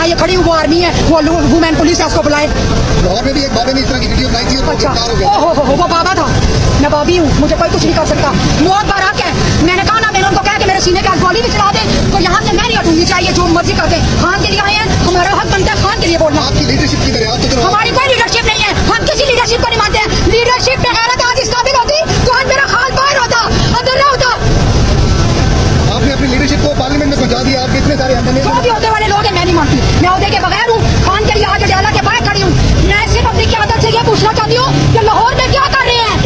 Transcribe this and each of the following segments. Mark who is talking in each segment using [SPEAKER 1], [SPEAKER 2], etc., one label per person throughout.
[SPEAKER 1] मैं ये खड़ी हूँ, वो आर्मी है, वो वुमेन पुलिस है, उसको बुलाए।
[SPEAKER 2] लाहौर में भी एक बाबे ने इस तरह की वीडियो बनाई थी।
[SPEAKER 1] अच्छा, वो बाबा था, मैं बाबी हूँ, मुझे कोई कुछ नहीं कर सकता। मौत बारात है, मैंने कहा ना, मैंने उनको कहा कि मेरे सीने पे गोली भी चला दे तो यहाँ से मैं नहीं हटूंगी, चाहिए जो मर्जी कर दे। खान के लिए आए हैं, हमारा हक बनता है खान के लिए बोलना।
[SPEAKER 2] आपकी लीडरशिप की दरियाफ्त तो
[SPEAKER 1] हमारी कोई लीडरशिप नहीं है, हम किसी लीडरशिप को नहीं मानते हैं। लीडरशिप पे गैरत आज इस काबिल होती तो आज मेरा खान बाहर होता, अंदर ना होता।
[SPEAKER 2] आपने अपनी लीडरशिप को पार्लियामेंट में पहुंचा दिया। आपके इतने सारे
[SPEAKER 1] जो भी होते वाले लोग हैं, मैं नहीं मानती, मैं होते के बगैर हूँ। खान के लिए आज अडियाला के बाहर खड़ी हूँ। मैं सिर्फ अपनी क़यादत से ये पूछना चाहती हूँ कि लाहौर में क्या कर रहे हैं,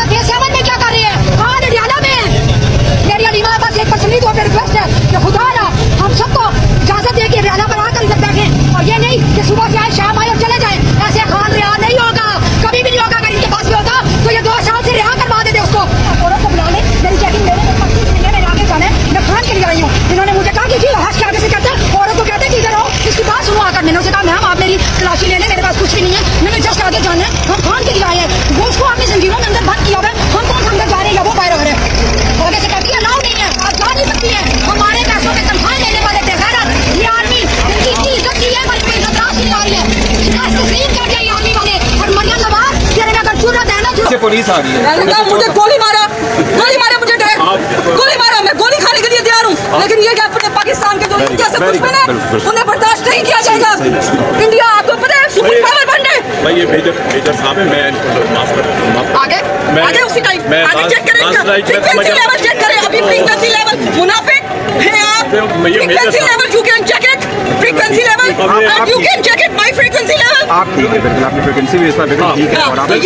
[SPEAKER 1] पेशावर में क्या कर रहे हैं, खान अडियाला में है। मेरी अलीमा बस एक पसंदी तो रिक्वेस्ट है कि खुदा ना हम सबको इजाजत दे के रैला बना कर इधर बैठे, और ये नहीं कि सुबह से आए शाम आए और चले जाए। ऐसे खान रिहा नहीं होगा, कभी भी नहीं होगा। अगर इनके पास भी होता तो ये 2 साल से रिहा करवा देते उसको। औरत को बुला ले, मेरी चेकिंग मेरे आगे जाना है, मैं खान के लिए आई हूँ। इन्होंने मुझे कहा कि जी हर्ष के आगे से कहते हैं, औरत को कहते हैं कि इधर आओ, इसकी बात सुनो आकर। मैंने उसे कहा मैम आप मेरी तलाशी ले लें, मेरे पास कुछ भी नहीं है, मैंने जस्ट आगे जाना है, हम खान के लिए आए हैं। वो उसको आपने जंजीरों में अंदर बंद किया हुआ है, हम कौन सा अंदर जा रहे हैं या वो बाहर आ रहे हैं। आगे से कहती है अलाउ नहीं है, आप जा नहीं सकती है। हमारे पैसों में तनख्वाह लेने वाले बेगैरत ये आर्मी, इनकी इतनी इज्जत की है, बल्कि इज्जत रास नहीं आ रही है। तस्लीम कर दिया ये आर्मी वाले। और मरियम नवाज तेरे में अगर जुर्रत है ना, जो
[SPEAKER 3] पुलिस आ रही है,
[SPEAKER 1] मैंने कहा मुझे गोली मारा मुझे गोली मारा, मैं गोली खाने के लिए तैयार हूँ। लेकिन ये क्या अपने पाकिस्तान के जो जैसे दुश्मन है उन्हें बर्दाश्त नहीं किया जाएगा। इंडिया आपको पता है सुपर पावर बनने।
[SPEAKER 4] भाई ये मेजर साहब है, मैं इनको
[SPEAKER 1] आगे उसी टाइम आगे चेक करें, फ्रीक्वेंसी लेवल चेक करें। अभी फ्रीक्वेंसी लेवल मुनाफिक है आप, frequency level you can check it, frequency level and you can check it my frequency level.
[SPEAKER 3] आप ठीक है, बिल्कुल आपने फ्रीक्वेंसी भी इस पर बिल्कुल ठीक है। और आप
[SPEAKER 1] ये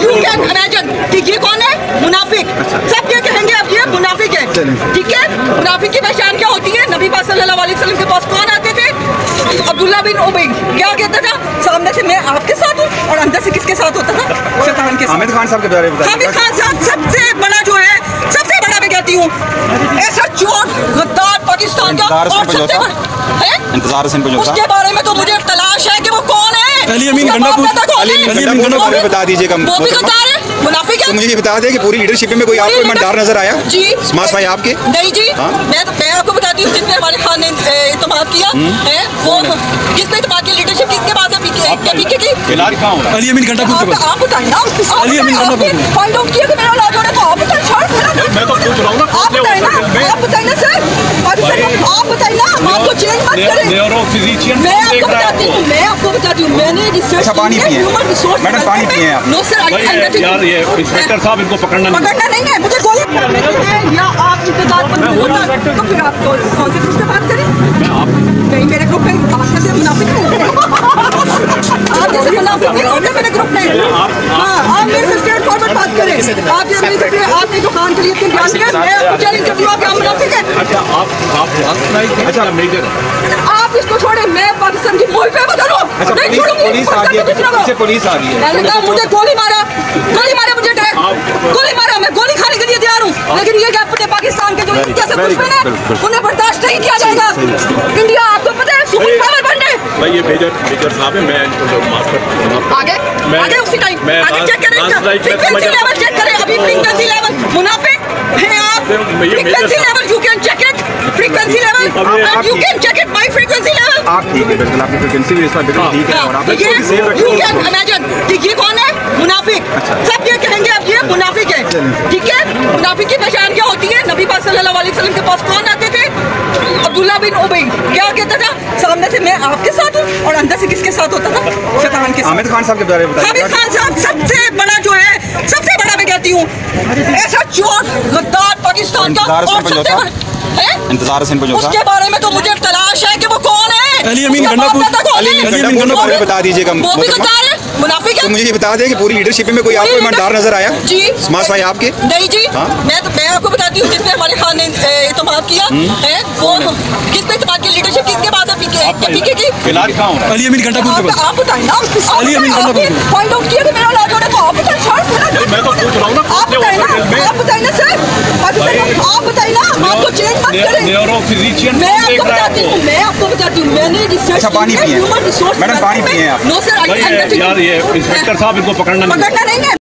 [SPEAKER 1] यू कैन इमेजिन कि ये कौन है, मुनाफिक। सब ये कहेंगे अब ये मुनाफिक है, ठीक है। मुनाफिक की पहचान क्या होती है? नबी पाक सल्लल्लाहु अलैहि वसल्लम के पास कौन आते थे? अब्दुल्ला बिन उबई। क्या कहता था? सामने से मैं आपके साथ हूँ और अंदर से किसके साथ होता था? शैतान के साथ।
[SPEAKER 3] हामिद खान साहब के बारे में बताइए।
[SPEAKER 1] हामिद खान साहब सबसे बड़ा जो है, सबसे बड़ा मैं कहती हूँ ऐसा चोर गद्दार पाकिस्तान का। और सबसे
[SPEAKER 3] इंतजार हसन
[SPEAKER 1] उसके बारे में तो मुझे तलाश है कि वो कौन है।
[SPEAKER 3] अली अमीन गंडापुर बता दीजिएगा।
[SPEAKER 1] वो भी गद्दार है, मुनाफिक है।
[SPEAKER 3] तो मुझे ये बता दें कि पूरी लीडरशिप में कोई आपको ईमानदार नजर आया?
[SPEAKER 1] जी
[SPEAKER 3] समाज भाई आपके?
[SPEAKER 1] नहीं जी, मैं आपको बताती हूँ जिसने हमारे खान ने इत्तेमाद किया है, वो किसने इत्तेमाद किया? लीडरशिप किसके पास है? पीके की।
[SPEAKER 4] इलाज कहाँ हो रहा है?
[SPEAKER 3] अली अमीन गंडापुर के
[SPEAKER 1] आप बताइए ना,
[SPEAKER 3] अली अमीन गंडापुर
[SPEAKER 1] फाइंड आउट किया कि मेरा इलाज हो रहा है, तो आप बताइए।
[SPEAKER 4] मैं तो पूछ रहा हूँ ना,
[SPEAKER 1] आप बताइए ना सर, आप बताइए ना, आपको चेंज मत करें। मैं आपको बताती हूँ, मैंने रिसर्च
[SPEAKER 3] पानी पिए मैडम, पानी पिए आप?
[SPEAKER 1] नो सर,
[SPEAKER 4] यार ये इंस्पेक्टर साहब इनको पकड़ना
[SPEAKER 1] नहीं है, मुझे गोली या आप इंतजार तो फिर आप कौन से ग्रुप से बात करें? नहीं, मेरे ग्रुप में आप कैसे मुनाफिक हैं? आप जैसे मुनाफिक नहीं होते मेरे ग्रुप में। हाँ, आप मेरे से स्ट्रेट फॉरवर्ड बात करें। आपने जो खान के लिए इतने बयान दिए, मैं आपको चैलेंज करती हूँ, आप मुनाफिक हैं।
[SPEAKER 4] अच्छा मेजर
[SPEAKER 1] आप इसको छोड़े, मैं पाकिस्तान की मुल्क पे बता रहा हूँ।
[SPEAKER 3] पुलिस आ रही है, पुलिस आ रही है।
[SPEAKER 1] मैंने कहा मुझे गोली मारा मुझे गोली मारा, मैं गोली खाने के लिए तैयार हूँ। लेकिन ये क्या अपने पाकिस्तान के जो जैसे दुश्मन है उन्हें बर्दाश्त नहीं किया जाएगा। इंडिया आपको पता है सुपर पावर बनने।
[SPEAKER 4] भाई ये मेजर साहब है, मैं इनको
[SPEAKER 1] आगे उसी टाइम आगे चेक करें, फ्रीक्वेंसी लेवल चेक करें। अभी फ्रीक्वेंसी लेवल मुनाफिक है आप, frequency level you can check it, frequency level and you can check it my frequency level.
[SPEAKER 3] आप ठीक है, बिल्कुल आपने फ्रीक्वेंसी भी इस पर बिल्कुल ठीक है। और आप
[SPEAKER 1] यू कैन इमेजिन कि ये कौन है? मुनाफिक। सब ये कहेंगे अब ये मुनाफिक है, ठीक है। मुनाफिक की पहचान क्या होती है? नबी पाक सल्लल्लाहु अलैहि वसल्लम के पास कौन आते थे? अब्दुल्ला बिन उबई। क्या कहता था? सामने से मैं आपके साथ हूँ और अंदर से किसके साथ होता था? शैतान के साथ।
[SPEAKER 3] हामिद खान साहब के बारे में बताइए।
[SPEAKER 1] हामिद खान साहब सबसे बड़ा जो है, सबसे बड़ा मैं कहती हूँ ऐसा चोर गद्दार पाकिस्तान का। और
[SPEAKER 3] इंतजार हसन
[SPEAKER 1] उसके बारे में तो मुझे तलाश है कि वो कौन है।
[SPEAKER 3] अली अमीन गंडापुर बता दीजिएगा।
[SPEAKER 1] वो भी गद्दार है, मुनाफिक है।
[SPEAKER 3] तो मुझे ये बता दें कि पूरी लीडरशिप में कोई आपको ईमानदार नजर आया?
[SPEAKER 1] जी
[SPEAKER 3] समाज भाई आपके?
[SPEAKER 1] नहीं जी, मैं आपको बताती हूँ जिसने हमारे खान ने इत्तेमाद किया है, वो किसने इत्तेमाद किया? लीडरशिप किसके पास है? पीके की।
[SPEAKER 4] इलाज कहाँ हो रहा है?
[SPEAKER 3] अली अमीन गंडापुर के
[SPEAKER 1] आप बताइए ना,
[SPEAKER 3] अली अमीन गंडापुर
[SPEAKER 1] फाइंड आउट किया कि मेरा इलाज हो रहा है, तो आप बताइए।
[SPEAKER 4] मैं तो पूछ रहा हूँ ना,
[SPEAKER 1] आप बताइए ना सर, आप बताइए ना, आपको चेंज मत करें। मैं आपको बताती हूँ, मैंने रिसर्च
[SPEAKER 3] पानी पिए मैडम, पानी पिए आप?
[SPEAKER 1] नो सर,
[SPEAKER 4] यार ये इंस्पेक्टर साहब इनको पकड़ना
[SPEAKER 1] नहीं है।